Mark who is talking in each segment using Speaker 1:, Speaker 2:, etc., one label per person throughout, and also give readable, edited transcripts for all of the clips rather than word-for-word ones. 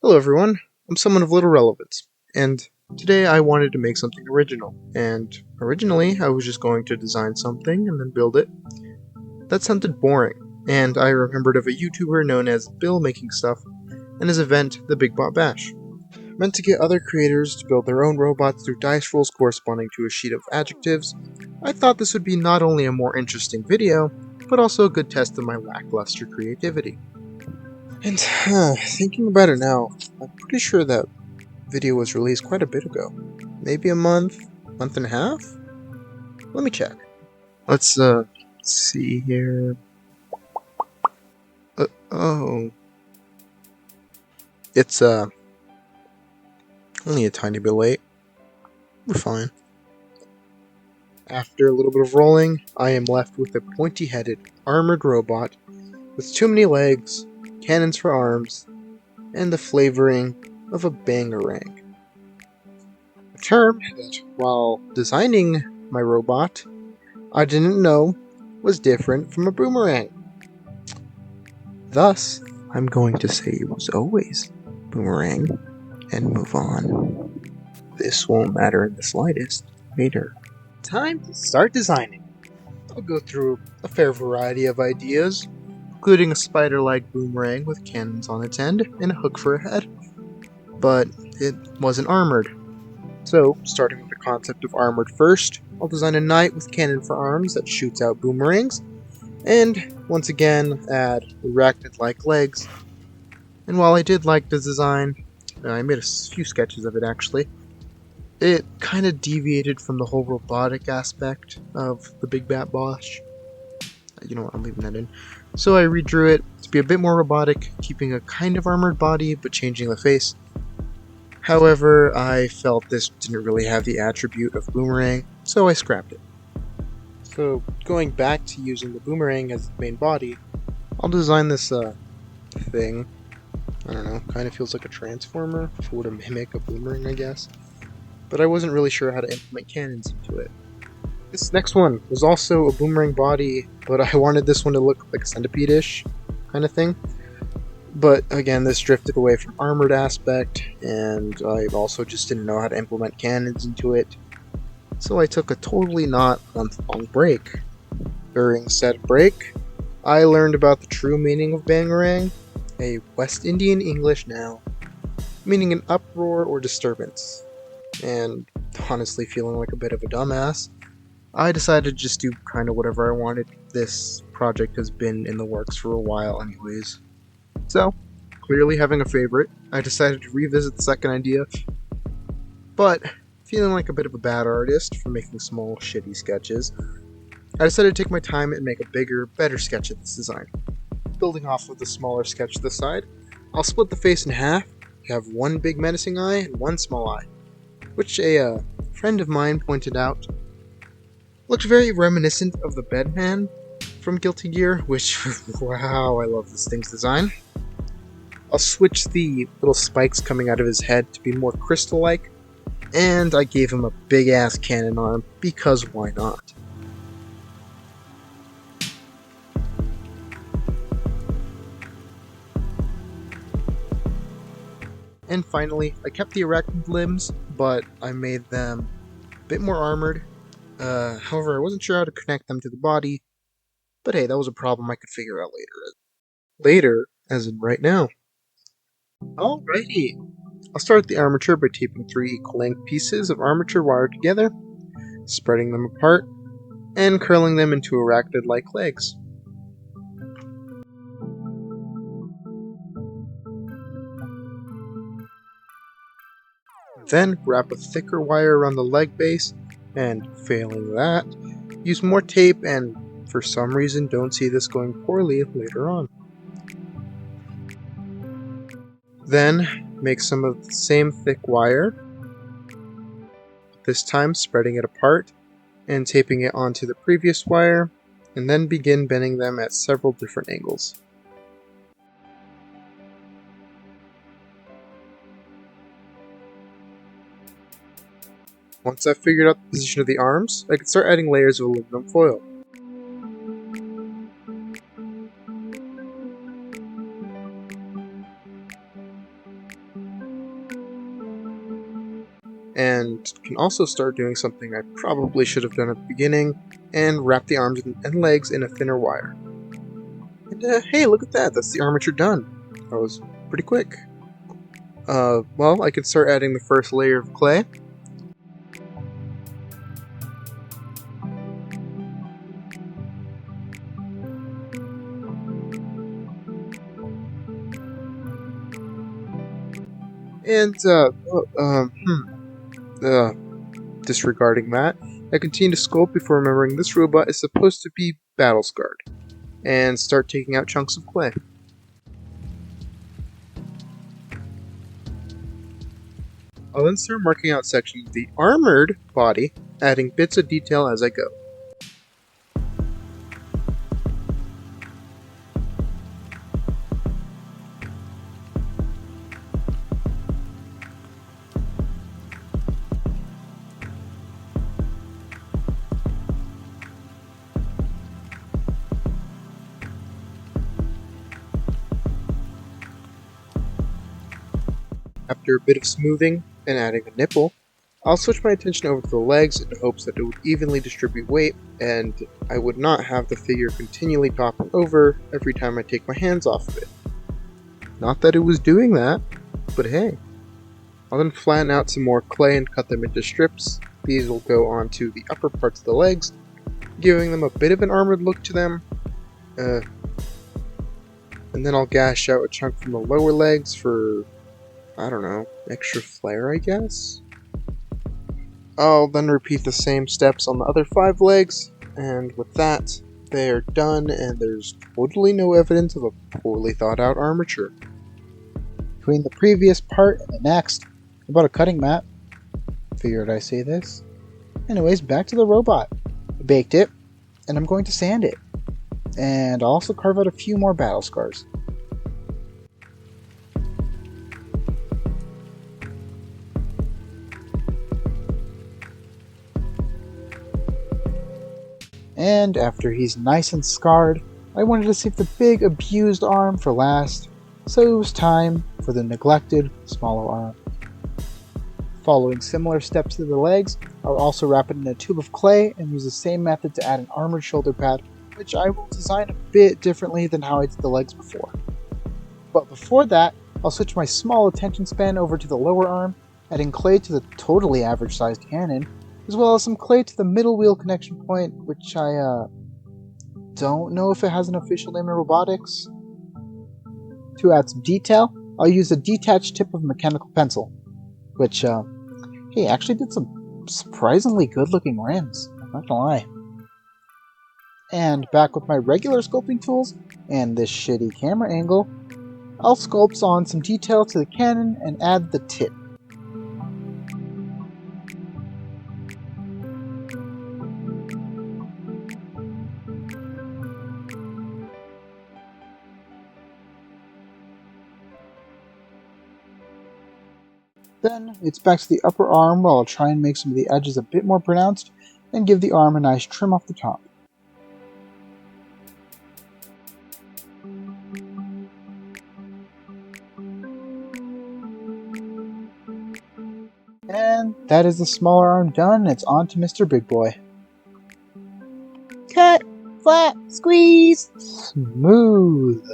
Speaker 1: Hello everyone, I'm someone of little relevance, and today I wanted to make something original, and originally I was just going to design something and then build it. That sounded boring, and I remembered of a YouTuber known as Bill Making Stuff, and his event, the Big Bot Bash, meant to get other creators to build their own robots through dice rolls corresponding to a sheet of adjectives. I thought this would be not only a more interesting video, but also a good test of my lackluster creativity. And thinking about it now, I'm pretty sure that video was released quite a bit ago. Maybe a month and a half? Let me check. Let's see here. Oh. It's only a tiny bit late. We're fine. After a little bit of rolling, I am left with a pointy-headed, armored robot with too many legs, cannons for arms, and the flavoring of a bangarang. A term that, while designing my robot, I didn't know was different from a boomerang. Thus, I'm going to say it was always boomerang and move on. This won't matter in the slightest later. Time to start designing. I'll go through a fair variety of ideas, including a spider-like boomerang with cannons on its end and a hook for a head. But it wasn't armored. So, starting with the concept of armored first, I'll design a knight with cannon for arms that shoots out boomerangs, and once again add arachnid-like legs. And while I did like the design, I made a few sketches of it actually, it kind of deviated from the whole robotic aspect of the Big Bat Bosh. You know what, I'm leaving that in. So I redrew it to be a bit more robotic, keeping a kind of armored body but changing the face. However, I felt this didn't really have the attribute of boomerang, so I scrapped it. So going back to using the boomerang as the main body, I'll design this thing. I don't know, kind of feels like a transformer, if it were to mimic a boomerang, I guess. But I wasn't really sure how to implement cannons into it. This next one was also a boomerang body, but I wanted this one to look like a centipede-ish kind of thing. But again, this drifted away from armored aspect, and I also just didn't know how to implement cannons into it. So I took a totally not month-long break. During said break, I learned about the true meaning of bangarang, a West Indian English noun, meaning an uproar or disturbance. And honestly feeling like a bit of a dumbass, I decided to just do kind of whatever I wanted. This project has been in the works for a while anyways. So, clearly having a favorite, I decided to revisit the second idea, but feeling like a bit of a bad artist for making small, shitty sketches, I decided to take my time and make a bigger, better sketch of this design. Building off of the smaller sketch to the side, I'll split the face in half, have one big menacing eye and one small eye, which a friend of mine pointed out looked very reminiscent of the Bedman from Guilty Gear, which, wow, I love this thing's design. I'll switch the little spikes coming out of his head to be more crystal-like, and I gave him a big-ass cannon arm, because why not? And finally, I kept the arachnid limbs, but I made them a bit more armored. However, I wasn't sure how to connect them to the body, but hey, that was a problem I could figure out later. Later, as in right now. Alrighty, I'll start the armature by taping 3 equal length pieces of armature wire together, spreading them apart, and curling them into arachnid-like legs. Then wrap a thicker wire around the leg base, and failing that, use more tape and, for some reason, don't see this going poorly later on. Then, make some of the same thick wire, this time spreading it apart and taping it onto the previous wire, and then begin bending them at several different angles. Once I've figured out the position of the arms, I can start adding layers of aluminum foil. and can also start doing something I probably should have done at the beginning, and wrap the arms and legs in a thinner wire. And hey, look at that, that's the armature done. That was pretty quick. Well, I can start adding the first layer of clay. And, disregarding that, I continue to sculpt before remembering this robot is supposed to be battle scarred, and start taking out chunks of clay. I'll then start marking out sections of the armored body, adding bits of detail as I go. After a bit of smoothing and adding a nipple, I'll switch my attention over to the legs in hopes that it would evenly distribute weight and I would not have the figure continually topple over every time I take my hands off of it. Not that it was doing that, but hey. I'll then flatten out some more clay and cut them into strips. These will go onto the upper parts of the legs, giving them a bit of an armored look to them. And then I'll gash out a chunk from the lower legs for, I don't know, extra flair, I guess? I'll then repeat the same steps on the other 5 legs, and with that, they are done and there's totally no evidence of a poorly thought out armature.
Speaker 2: Between the previous part and the next, about a cutting mat. Figured I say this. Anyways, back to the robot. I baked it, and I'm going to sand it. And I'll also carve out a few more battle scars. And after he's nice and scarred, I wanted to save the big abused arm for last, so it was time for the neglected smaller arm. Following similar steps to the legs, I'll also wrap it in a tube of clay and use the same method to add an armored shoulder pad, which I will design a bit differently than how I did the legs before. But before that, I'll switch my small attention span over to the lower arm, adding clay to the totally average sized cannon, as well as some clay to the middle wheel connection point, which I don't know if it has an official name in robotics. To add some detail, I'll use a detached tip of mechanical pencil, which, hey, actually did some surprisingly good looking rims, I'm not gonna lie. And back with my regular sculpting tools, and this shitty camera angle, I'll sculpt on some detail to the cannon and add the tip. Then it's back to the upper arm where I'll try and make some of the edges a bit more pronounced and give the arm a nice trim off the top. And that is the smaller arm done, it's on to Mr. Big Boy. Cut! Flat! Squeeze! Smooth!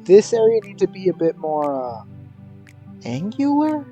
Speaker 2: This area needs to be a bit more, angular?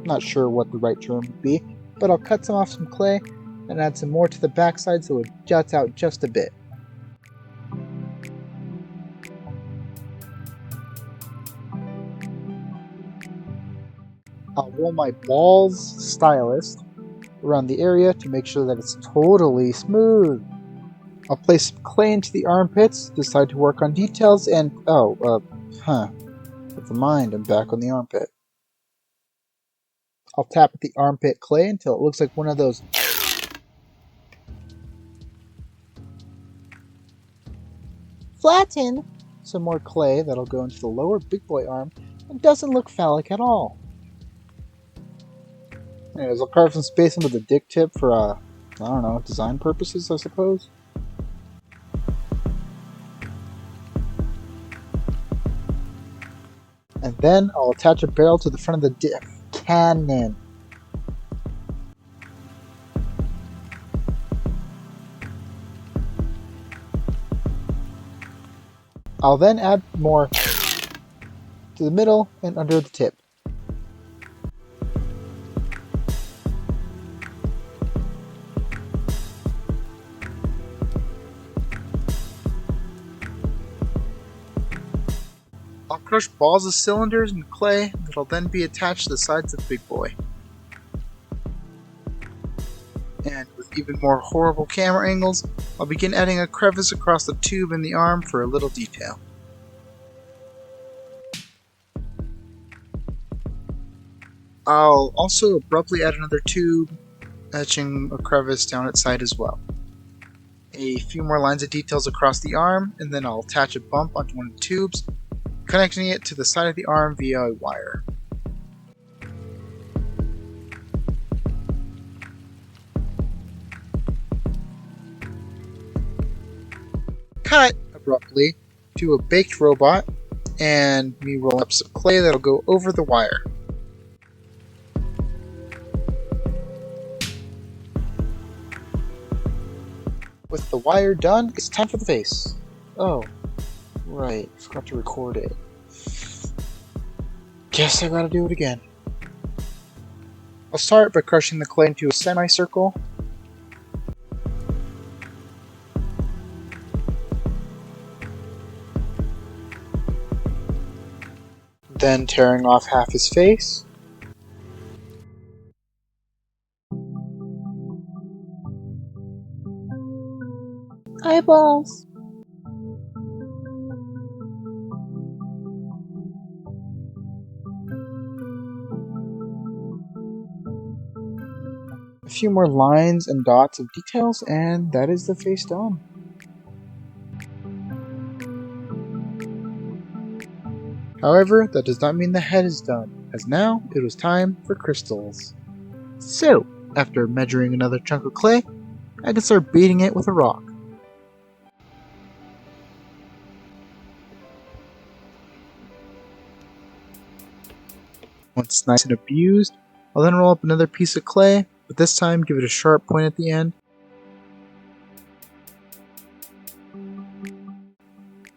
Speaker 2: Not sure what the right term would be, but I'll cut some off some clay and add some more to the backside so it juts out just a bit. I'll roll my balls stylus around the area to make sure that it's totally smooth. I'll place some clay into the armpits, decide to work on details, and never mind, I'm back on the armpit. I'll tap at the armpit clay until it looks like one of those flatten some more clay that'll go into the lower big boy arm and doesn't look phallic at all. Anyways, I'll carve some space into the dick tip for, I don't know, design purposes, I suppose. And then I'll attach a barrel to the front of the cannon. I'll then add more to the middle and under the tip. I'll crush balls of cylinders and clay that'll then be attached to the sides of the big boy. And with even more horrible camera angles, I'll begin adding a crevice across the tube in the arm for a little detail. I'll also abruptly add another tube, etching a crevice down its side as well. A few more lines of details across the arm, and then I'll attach a bump onto one of the tubes, connecting it to the side of the arm via a wire. Cut abruptly to a baked robot and me rolling up some clay that'll go over the wire. With the wire done, it's time for the face. Oh, right, forgot to record it. Guess I gotta do it again. I'll start by crushing the clay into a semicircle. Then tearing off half his face.
Speaker 3: Eyeballs.
Speaker 2: A few more lines and dots of details, and that is the face done. However, that does not mean the head is done, as now it was time for crystals. So, after measuring another chunk of clay, I can start beating it with a rock. Once it's nice and abused, I'll then roll up another piece of clay, but this time give it a sharp point at the end.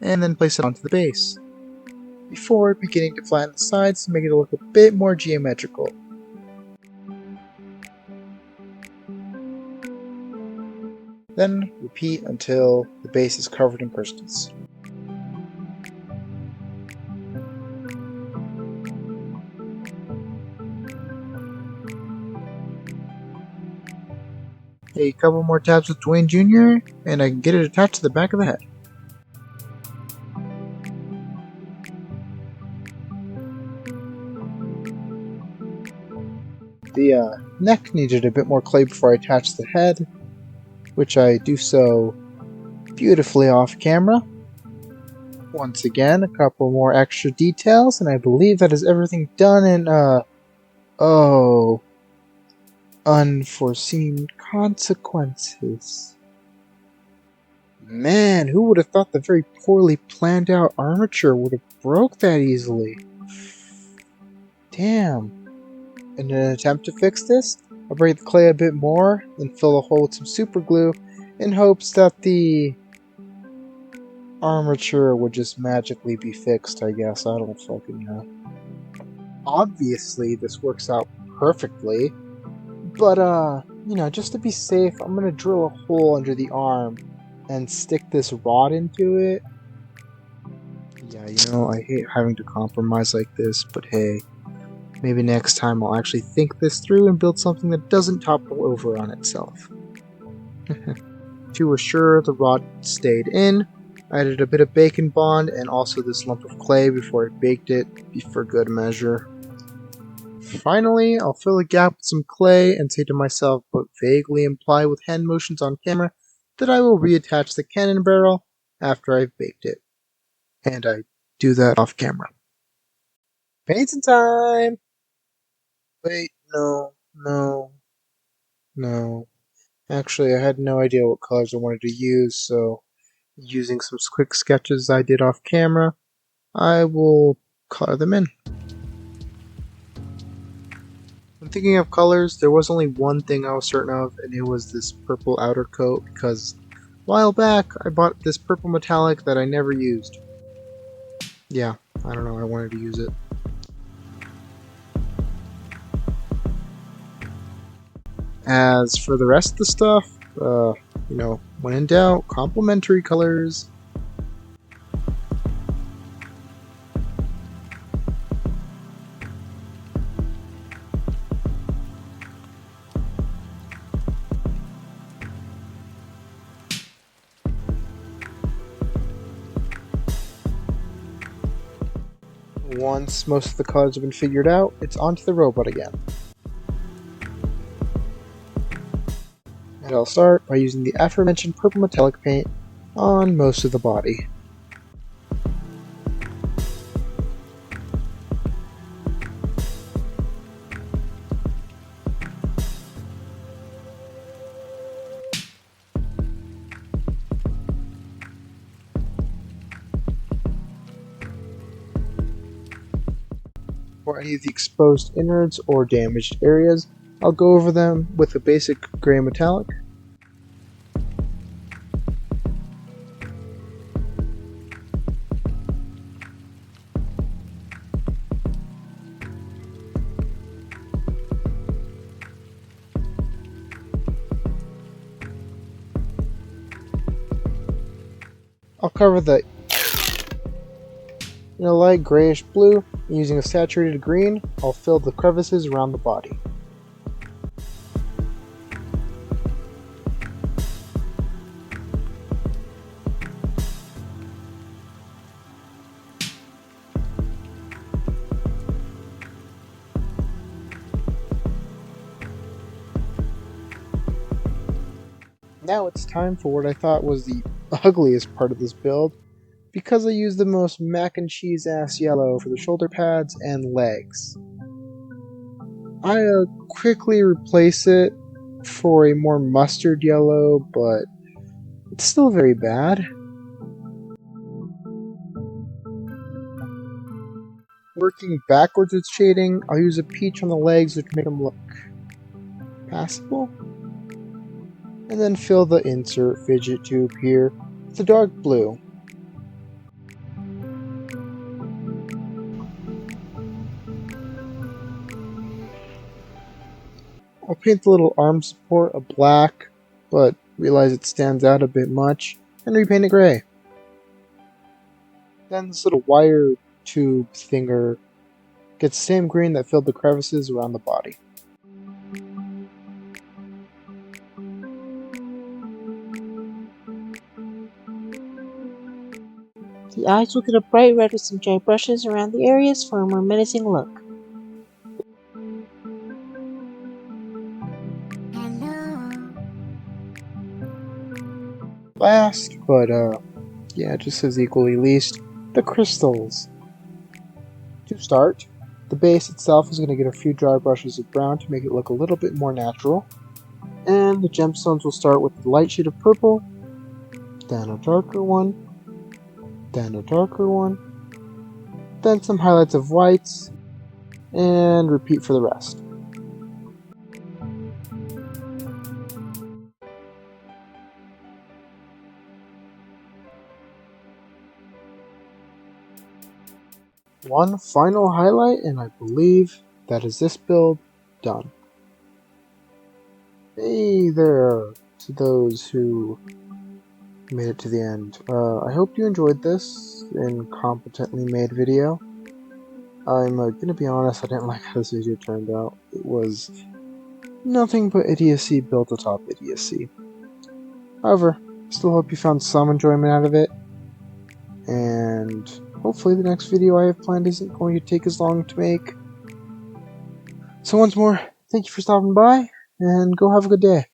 Speaker 2: And then place it onto the base, before beginning to flatten the sides to make it look a bit more geometrical. Then repeat until the base is covered in crystals. A couple more tabs with Dwayne Jr. and I can get it attached to the back of the head. The neck needed a bit more clay before I attached the head, which I do so beautifully off camera. Once again, a couple more extra details, and I believe that is everything done in, unforeseen consequences. Man, who would have thought the very poorly planned out armature would have broke that easily? Damn. In an attempt to fix this, I'll break the clay a bit more, then fill the hole with some super glue in hopes that the armature would just magically be fixed, I guess. I don't fucking know. Obviously, this works out perfectly, but, just to be safe, I'm gonna drill a hole under the arm and stick this rod into it. Yeah, I hate having to compromise like this, but hey. Maybe next time I'll actually think this through and build something that doesn't topple over on itself. To assure the rod stayed in, I added a bit of bacon bond and also this lump of clay before I baked it, for good measure. Finally, I'll fill a gap with some clay and say to myself, but vaguely imply with hand motions on camera, that I will reattach the cannon barrel after I've baked it. And I do that off camera. Painting time! Wait, no. Actually, I had no idea what colors I wanted to use, so using some quick sketches I did off camera, I will color them in. When thinking of colors, there was only one thing I was certain of, and it was this purple outer coat, because a while back I bought this purple metallic that I never used. Yeah, I don't know, I wanted to use it. As for the rest of the stuff, when in doubt, complementary colors. Once most of the colors have been figured out, it's onto the robot again. And I'll start by using the aforementioned purple metallic paint on most of the body. For any of the exposed innards or damaged areas, I'll go over them with a basic gray metallic. I'll cover the in a light grayish blue, and using a saturated green, I'll fill the crevices around the body. Now it's time for what I thought was the ugliest part of this build, because I used the most mac and cheese ass yellow for the shoulder pads and legs. I quickly replace it for a more mustard yellow, but it's still very bad. Working backwards with shading, I'll use a peach on the legs to make them look passable. And then fill the insert fidget tube here with a dark blue. I'll paint the little arm support a black, but realize it stands out a bit much, and repaint it gray. Then this little wire tube thinger gets the same green that filled the crevices around the body.
Speaker 3: The eyes will get a bright red with some dry brushes around the areas for a more menacing look.
Speaker 2: Last, but just as equally least, the crystals. To start, the base itself is going to get a few dry brushes of brown to make it look a little bit more natural. And the gemstones will start with the light shade of purple, then a darker one, then a darker one, then some highlights of whites, and repeat for the rest. One final highlight, and I believe that is this build done. Hey there to those who made it to the end. I hope you enjoyed this incompetently made video. I'm gonna be honest, I didn't like how this video turned out. It was nothing but idiocy built atop idiocy. However, I still hope you found some enjoyment out of it, and hopefully the next video I have planned isn't going to take as long to make. So once more, thank you for stopping by, and go have a good day.